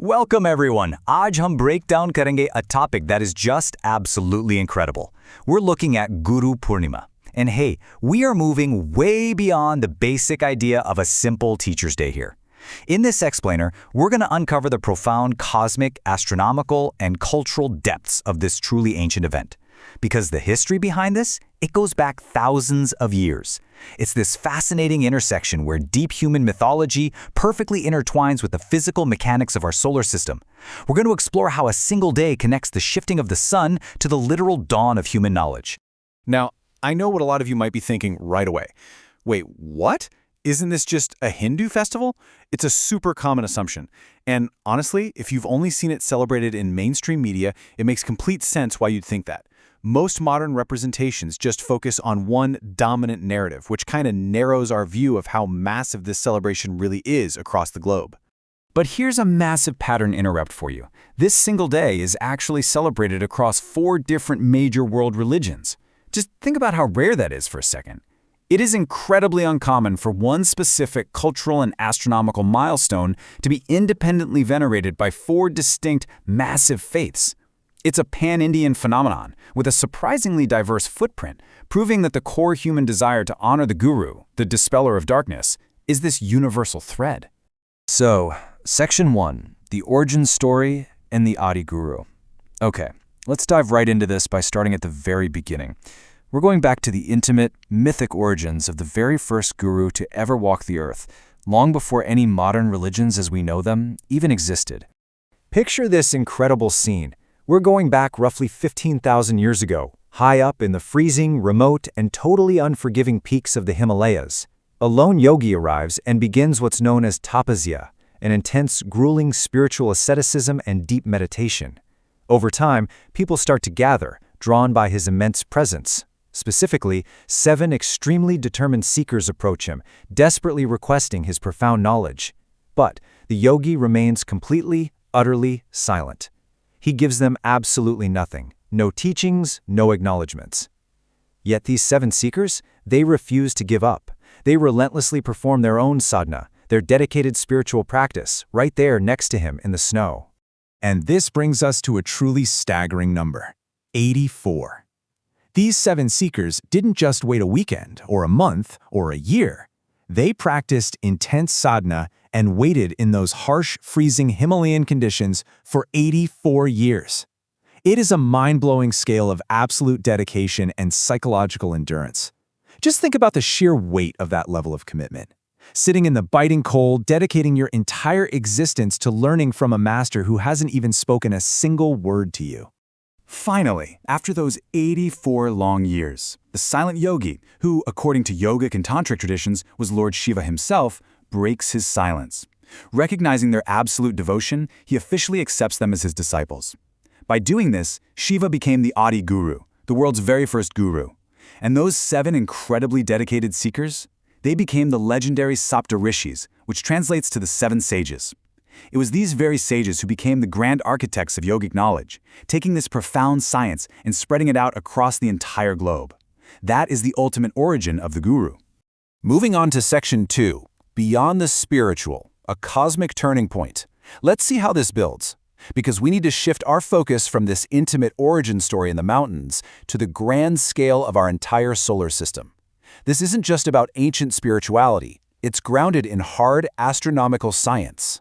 Welcome everyone. आज हम break down करेंगे a topic that is just absolutely incredible. We're looking at Guru Purnima. And hey, we are moving way beyond the basic idea of a simple teacher's day here. In this explainer, we're going to uncover the profound cosmic, astronomical, and cultural depths of this truly ancient event. Because the history behind this, it goes back thousands of years. It's this fascinating intersection where deep human mythology perfectly intertwines with the physical mechanics of our solar system. We're going to explore how a single day connects the shifting of the sun to the literal dawn of human knowledge. Now, I know what a lot of you might be thinking right away. Wait, what? Isn't this just a Hindu festival? It's a super common assumption. And honestly, if you've only seen it celebrated in mainstream media, it makes complete sense why you'd think that. Most modern representations just focus on one dominant narrative, which kind of narrows our view of how massive this celebration really is across the globe. But here's a massive pattern interrupt for you. This single day is actually celebrated across 4 different major world religions. Just think about how rare that is for a second. It is incredibly uncommon for one specific cultural and astronomical milestone to be independently venerated by 4 distinct, massive faiths. It's a pan-Indian phenomenon with a surprisingly diverse footprint, proving that the core human desire to honor the Guru, the dispeller of darkness, is this universal thread. So, Section 1, the origin story and the Adi Guru. Okay, let's dive right into this by starting at the very beginning. We're going back to the intimate, mythic origins of the very first guru to ever walk the earth, long before any modern religions as we know them even existed. Picture this incredible scene. We're going back roughly 15,000 years ago, high up in the freezing, remote, and totally unforgiving peaks of the Himalayas. A lone yogi arrives and begins what's known as tapasya, an intense, grueling spiritual asceticism and deep meditation. Over time, people start to gather, drawn by his immense presence. Specifically, 7 extremely determined seekers approach him, desperately requesting his profound knowledge. But the yogi remains completely, utterly silent. He gives them absolutely nothing, no teachings, no acknowledgments. Yet these 7 seekers, they refuse to give up. They relentlessly perform their own sadhana, their dedicated spiritual practice, right there next to him in the snow. And this brings us to a truly staggering number, 84. These 7 seekers didn't just wait a weekend, or a month, or a year. They practiced intense sadhana and waited in those harsh, freezing Himalayan conditions for 84 years. It is a mind-blowing scale of absolute dedication and psychological endurance. Just think about the sheer weight of that level of commitment. Sitting in the biting cold, dedicating your entire existence to learning from a master who hasn't even spoken a single word to you. Finally, after those 84 long years, the silent yogi, who, according to Yogic and Tantric traditions, was Lord Shiva himself, breaks his silence. Recognizing their absolute devotion, he officially accepts them as his disciples. By doing this, Shiva became the Adi Guru, the world's very first guru. And those 7 incredibly dedicated seekers, they became the legendary Sapta Rishis, which translates to the 7 sages. It was these very sages who became the grand architects of yogic knowledge, taking this profound science and spreading it out across the entire globe. That is the ultimate origin of the Guru. Moving on to Section 2, Beyond the Spiritual, a cosmic turning point. Let's see how this builds, because we need to shift our focus from this intimate origin story in the mountains to the grand scale of our entire solar system. This isn't just about ancient spirituality, it's grounded in hard astronomical science.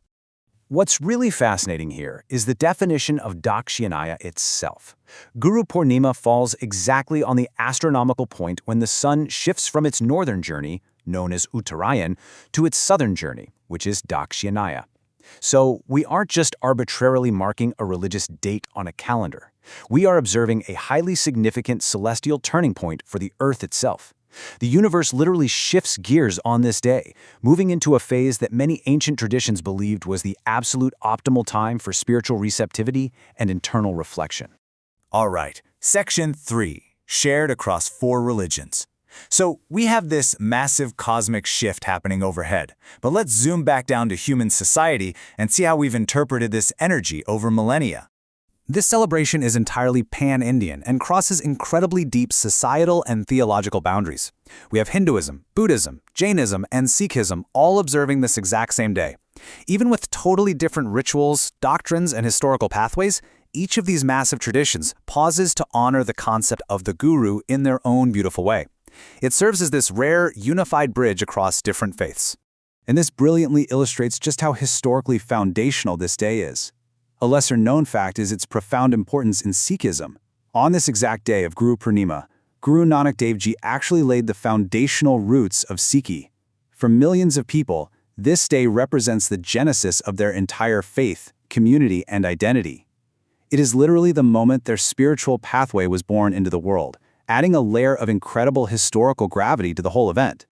What's really fascinating here is the definition of Dakshinaya itself. Guru Purnima falls exactly on the astronomical point when the sun shifts from its northern journey, known as Uttarayan, to its southern journey, which is Dakshinaya. So we aren't just arbitrarily marking a religious date on a calendar. We are observing a highly significant celestial turning point for the Earth itself. The universe literally shifts gears on this day, moving into a phase that many ancient traditions believed was the absolute optimal time for spiritual receptivity and internal reflection. All right, Section 3, shared across 4 religions. So we have this massive cosmic shift happening overhead, but let's zoom back down to human society and see how we've interpreted this energy over millennia. This celebration is entirely pan-Indian and crosses incredibly deep societal and theological boundaries. We have Hinduism, Buddhism, Jainism, and Sikhism all observing this exact same day. Even with totally different rituals, doctrines, and historical pathways, each of these massive traditions pauses to honor the concept of the guru in their own beautiful way. It serves as this rare, unified bridge across different faiths. And this brilliantly illustrates just how historically foundational this day is. A lesser-known fact is its profound importance in Sikhism. On this exact day of Guru Purnima, Guru Nanak Dev Ji actually laid the foundational roots of Sikhi. For millions of people, this day represents the genesis of their entire faith, community, and identity. It is literally the moment their spiritual pathway was born into the world, adding a layer of incredible historical gravity to the whole event.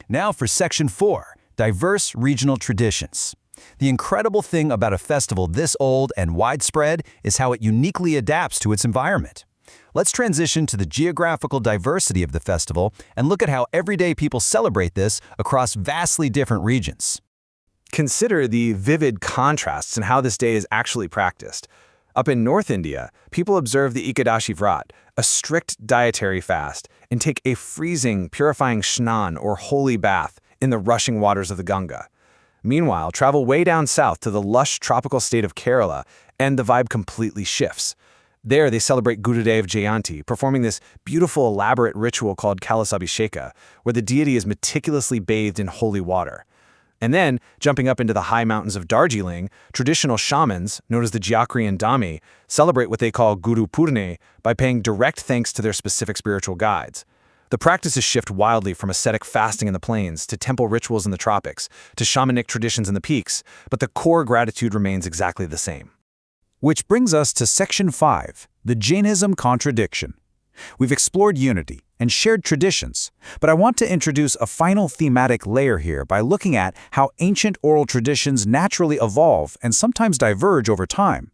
Now for Section 4, Diverse Regional Traditions. The incredible thing about a festival this old and widespread is how it uniquely adapts to its environment. Let's transition to the geographical diversity of the festival and look at how everyday people celebrate this across vastly different regions. Consider the vivid contrasts in how this day is actually practiced. Up in North India, people observe the Ekadashi Vrat, a strict dietary fast, and take a freezing, purifying shnan or holy bath in the rushing waters of the Ganga. Meanwhile, travel way down south to the lush tropical state of Kerala, and the vibe completely shifts. There, they celebrate Gurudev Jayanti, performing this beautiful, elaborate ritual called Kalasabhisheka, where the deity is meticulously bathed in holy water. And then, jumping up into the high mountains of Darjeeling, traditional shamans, known as the Jiakri and Dami, celebrate what they call Guru Purnima by paying direct thanks to their specific spiritual guides. The practices shift wildly from ascetic fasting in the plains to temple rituals in the tropics to shamanic traditions in the peaks, but the core gratitude remains exactly the same. Which brings us to Section 5, the Jainism contradiction. We've explored unity and shared traditions, but I want to introduce a final thematic layer here by looking at how ancient oral traditions naturally evolve and sometimes diverge over time.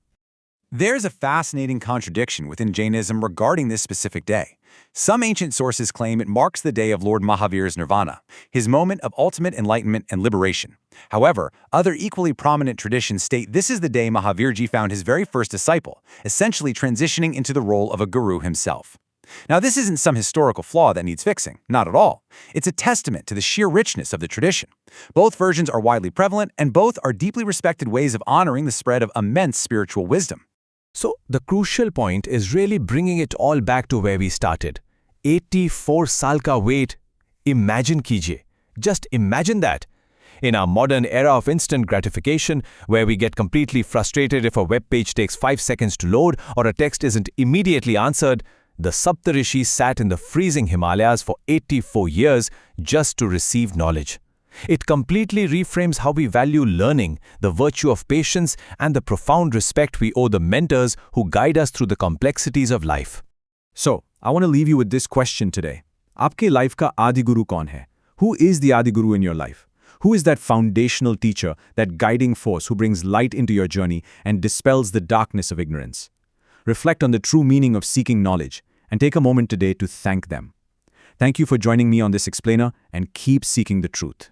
There's a fascinating contradiction within Jainism regarding this specific day. Some ancient sources claim it marks the day of Lord Mahavir's nirvana, his moment of ultimate enlightenment and liberation. However, other equally prominent traditions state this is the day Mahavirji found his very first disciple, essentially transitioning into the role of a guru himself. Now, this isn't some historical flaw that needs fixing, not at all. It's a testament to the sheer richness of the tradition. Both versions are widely prevalent, and both are deeply respected ways of honoring the spread of immense spiritual wisdom. So the crucial point is really bringing it all back to where we started. 84 साल का wait. Imagine कीजिए. Just imagine that. In our modern era of instant gratification, where we get completely frustrated if a web page takes 5 seconds to load or a text isn't immediately answered, the Sapta Rishis sat in the freezing Himalayas for 84 years just to receive knowledge. It completely reframes how we value learning, the virtue of patience, and the profound respect we owe the mentors who guide us through the complexities of life. So, I want to leave you with this question today. Aapke life ka Adi Guru kaun hai? Who is the Adi Guru in your life? Who is that foundational teacher, that guiding force who brings light into your journey and dispels the darkness of ignorance? Reflect on the true meaning of seeking knowledge and take a moment today to thank them. Thank you for joining me on this explainer, and keep seeking the truth.